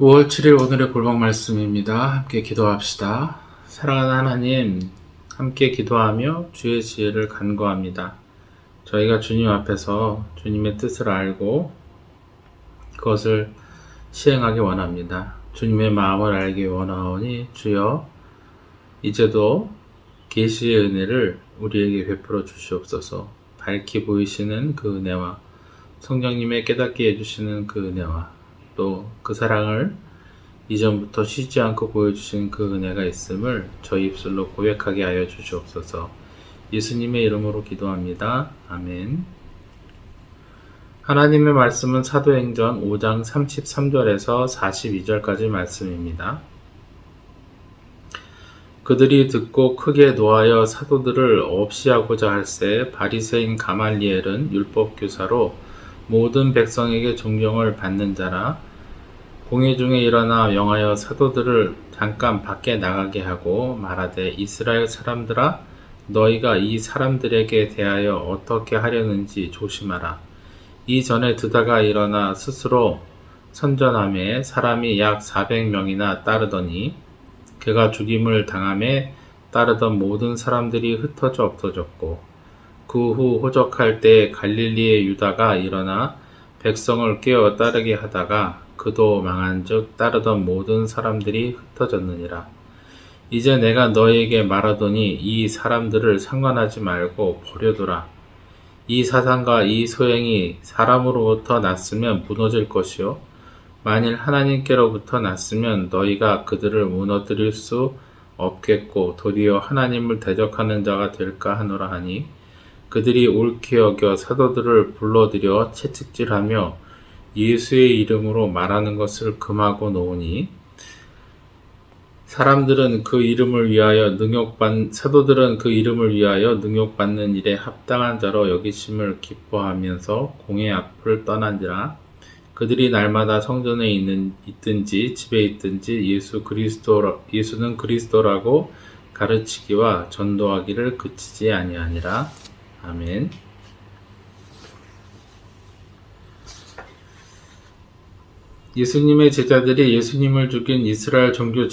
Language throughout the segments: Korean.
5월 7일 오늘의 골방 말씀입니다. 함께 기도합시다. 사랑하는 하나님, 함께 기도하며 주의 지혜를 간구합니다. 저희가 주님 앞에서 주님의 뜻을 알고 그것을 시행하기 원합니다. 주님의 마음을 알기 원하오니 주여 이제도 계시의 은혜를 우리에게 베풀어 주시옵소서. 밝히 보이시는 그 은혜와 성령님의 깨닫게 해주시는 그 은혜와 또 그 사랑을 이전부터 쉬지 않고 보여주신 그 은혜가 있음을 저희 입술로 고백하게 하여 주시옵소서. 예수님의 이름으로 기도합니다. 아멘. 하나님의 말씀은 사도행전 5장 33절에서 42절까지 말씀입니다. 그들이 듣고 크게 노하여 사도들을 없이 하고자 할새 바리새인 가말리엘은 율법교사로 모든 백성에게 존경을 받는 자라 공회 중에 일어나 명하여 사도들을 잠깐 밖에 나가게 하고 말하되 이스라엘 사람들아 너희가 이 사람들에게 대하여 어떻게 하려는지 조심하라. 이전에 드다가 일어나 스스로 선전하매 사람이 약 400명이나 따르더니 그가 죽임을 당함에 따르던 모든 사람들이 흩어져 없어졌고 그 후 호적할 때 갈릴리의 유다가 일어나 백성을 깨어 따르게 하다가 그도 망한즉 따르던 모든 사람들이 흩어졌느니라. 이제 내가 너희에게 말하더니 이 사람들을 상관하지 말고 버려두라. 이 사상과 이 소행이 사람으로부터 났으면 무너질 것이요 만일 하나님께로부터 났으면 너희가 그들을 무너뜨릴 수 없겠고 도리어 하나님을 대적하는 자가 될까 하노라 하니 그들이 옳게 여겨 사도들을 불러들여 채찍질하며 예수의 이름으로 말하는 것을 금하고 놓으니 사도들은 그 이름을 위하여 능욕받는 일에 합당한 자로 여기심을 기뻐하면서 공회 앞을 떠난지라. 그들이 날마다 성전에 있든지 집에 있든지 예수는 그리스도라고 가르치기와 전도하기를 그치지 아니하니라. 아멘. 예수님의 제자들이 예수님을 죽인 이스라엘 종교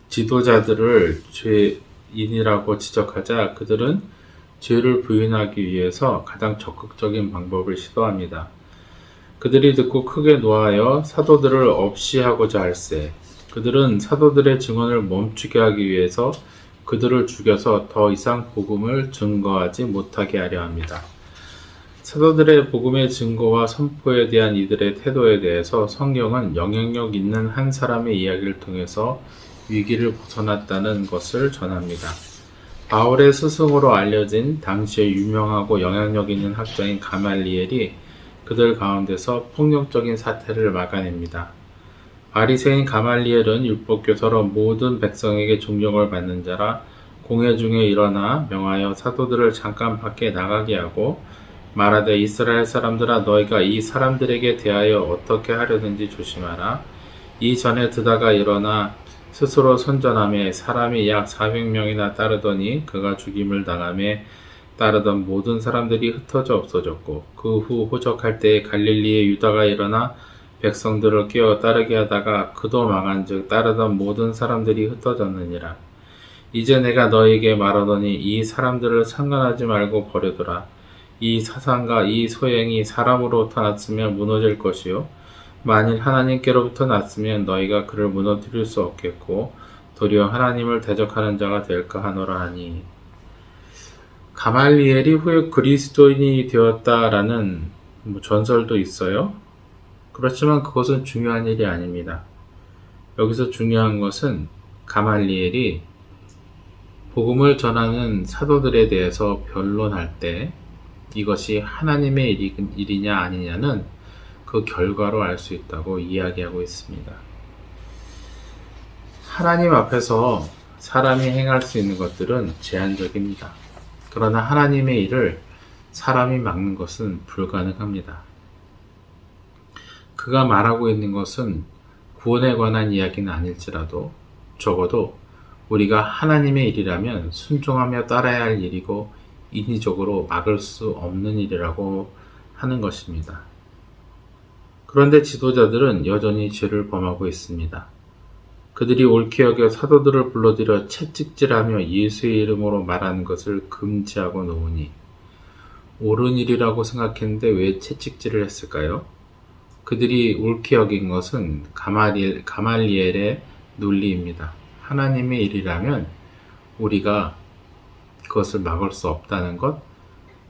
지도자들을 죄인이라고 지적하자 그들은 죄를 부인하기 위해서 가장 적극적인 방법을 시도합니다. 그들이 듣고 크게 노하여 사도들을 없이 하고자 할새 그들은 사도들의 증언을 멈추게 하기 위해서 그들을 죽여서 더 이상 복음을 증거하지 못하게 하려 합니다. 사도들의 복음의 증거와 선포에 대한 이들의 태도에 대해서 성경은 영향력 있는 한 사람의 이야기를 통해서 위기를 벗어났다는 것을 전합니다. 바울의 스승으로 알려진 당시의 유명하고 영향력 있는 학자인 가말리엘이 그들 가운데서 폭력적인 사태를 막아냅니다. 바리새인 가말리엘은 율법교사로 모든 백성에게 존경을 받는 자라 공회 중에 일어나 명하여 사도들을 잠깐 밖에 나가게 하고 말하되 이스라엘 사람들아 너희가 이 사람들에게 대하여 어떻게 하려는지 조심하라. 이전에 드다가 일어나 스스로 선전하며 사람이 약 400명이나 따르더니 그가 죽임을 당함에 따르던 모든 사람들이 흩어져 없어졌고 그 후 호적할 때에 갈릴리의 유다가 일어나 백성들을 깨어 따르게 하다가 그도 망한즉 따르던 모든 사람들이 흩어졌느니라. 이제 내가 너희에게 말하더니 이 사람들을 상관하지 말고 버려두라. 이 사상과 이 소행이 사람으로부터 났으면 무너질 것이요 만일 하나님께로부터 났으면 너희가 그를 무너뜨릴 수 없겠고 도리어 하나님을 대적하는 자가 될까 하노라 하니 가말리엘이 후에 그리스도인이 되었다라는 전설도 있어요. 그렇지만 그것은 중요한 일이 아닙니다. 여기서 중요한 것은 가말리엘이 복음을 전하는 사도들에 대해서 변론할 때 이것이 하나님의 일이냐 아니냐는 그 결과로 알 수 있다고 이야기하고 있습니다. 하나님 앞에서 사람이 행할 수 있는 것들은 제한적입니다. 그러나 하나님의 일을 사람이 막는 것은 불가능합니다. 그가 말하고 있는 것은 구원에 관한 이야기는 아닐지라도 적어도 우리가 하나님의 일이라면 순종하며 따라야 할 일이고 인위적으로 막을 수 없는 일이라고 하는 것입니다. 그런데 지도자들은 여전히 죄를 범하고 있습니다. 그들이 옳게 여겨 사도들을 불러들여 채찍질하며 예수의 이름으로 말하는 것을 금지하고 놓으니 옳은 일이라고 생각했는데 왜 채찍질을 했을까요? 그들이 옳게 여긴 것은 가말리엘의 논리입니다. 하나님의 일이라면 우리가 그것을 막을 수 없다는 것,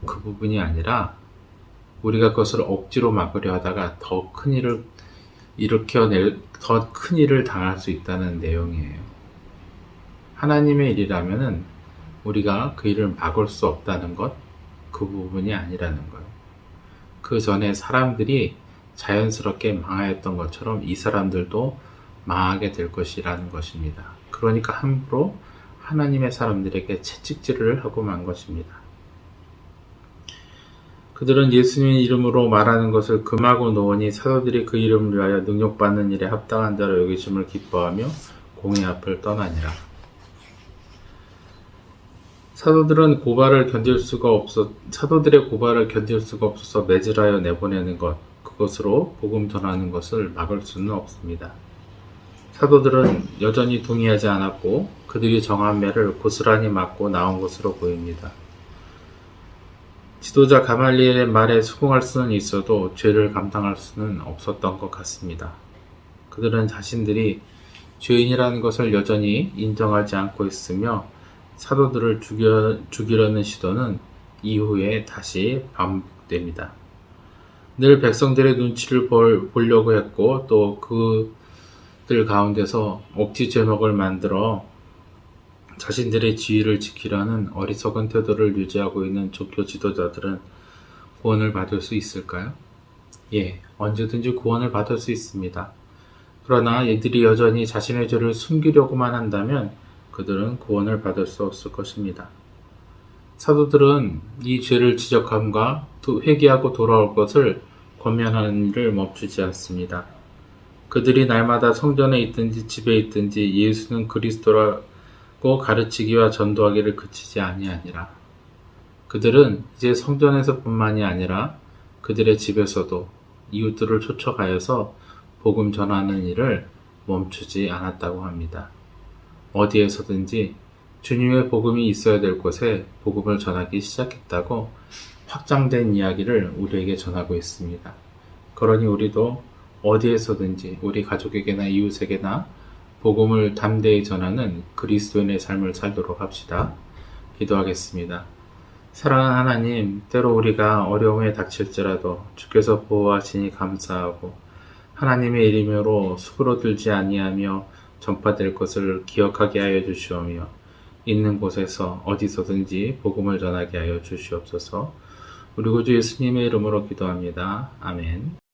그 부분이 아니라 우리가 그것을 억지로 막으려 하다가 더 큰 일을 당할 수 있다는 내용이에요. 하나님의 일이라면은 우리가 그 일을 막을 수 없다는 것, 그 부분이 아니라는 거예요. 그 전에 사람들이 자연스럽게 망하였던 것처럼 이 사람들도 망하게 될 것이라는 것입니다. 그러니까 함부로 하나님의 사람들에게 채찍질을 하고 만 것입니다. 그들은 예수님의 이름으로 말하는 것을 금하고 놓으니 사도들이 그 이름을 위하여 능력받는 일에 합당한 자로 여기심을 기뻐하며 공의 앞을 떠나니라. 사도들의 고발을 견딜 수가 없어서 매질하여 내보내는 것, 그것으로 복음 전하는 것을 막을 수는 없습니다. 사도들은 여전히 동의하지 않았고 그들이 정한 매를 고스란히 맞고 나온 것으로 보입니다. 지도자 가말리엘의 말에 수긍할 수는 있어도 죄를 감당할 수는 없었던 것 같습니다. 그들은 자신들이 죄인이라는 것을 여전히 인정하지 않고 있으며 사도들을 죽이려는 시도는 이후에 다시 반복됩니다. 늘 백성들의 눈치를 보려고 했고 또 그들 가운데서 억지 제목을 만들어 자신들의 지위를 지키려는 어리석은 태도를 유지하고 있는 종교 지도자들은 구원을 받을 수 있을까요? 예, 언제든지 구원을 받을 수 있습니다. 그러나 이들이 여전히 자신의 죄를 숨기려고만 한다면 그들은 구원을 받을 수 없을 것입니다. 사도들은 이 죄를 지적함과 회개하고 돌아올 것을 권면하는 일을 멈추지 않습니다. 그들이 날마다 성전에 있든지 집에 있든지 예수는 그리스도라고 가르치기와 전도하기를 그치지 아니하니라. 그들은 이제 성전에서뿐만이 아니라 그들의 집에서도 이웃들을 초청하여서 복음 전하는 일을 멈추지 않았다고 합니다. 어디에서든지 주님의 복음이 있어야 될 곳에 복음을 전하기 시작했다고 확장된 이야기를 우리에게 전하고 있습니다. 그러니 우리도 어디에서든지 우리 가족에게나 이웃에게나 복음을 담대히 전하는 그리스도인의 삶을 살도록 합시다. 기도하겠습니다. 사랑하는 하나님, 때로 우리가 어려움에 닥칠지라도 주께서 보호하시니 감사하고 하나님의 이름으로 수그러들지 아니하며 전파될 것을 기억하게 하여 주시오며 있는 곳에서 어디서든지 복음을 전하게 하여 주시옵소서. 우리 구주 예수님의 이름으로 기도합니다. 아멘.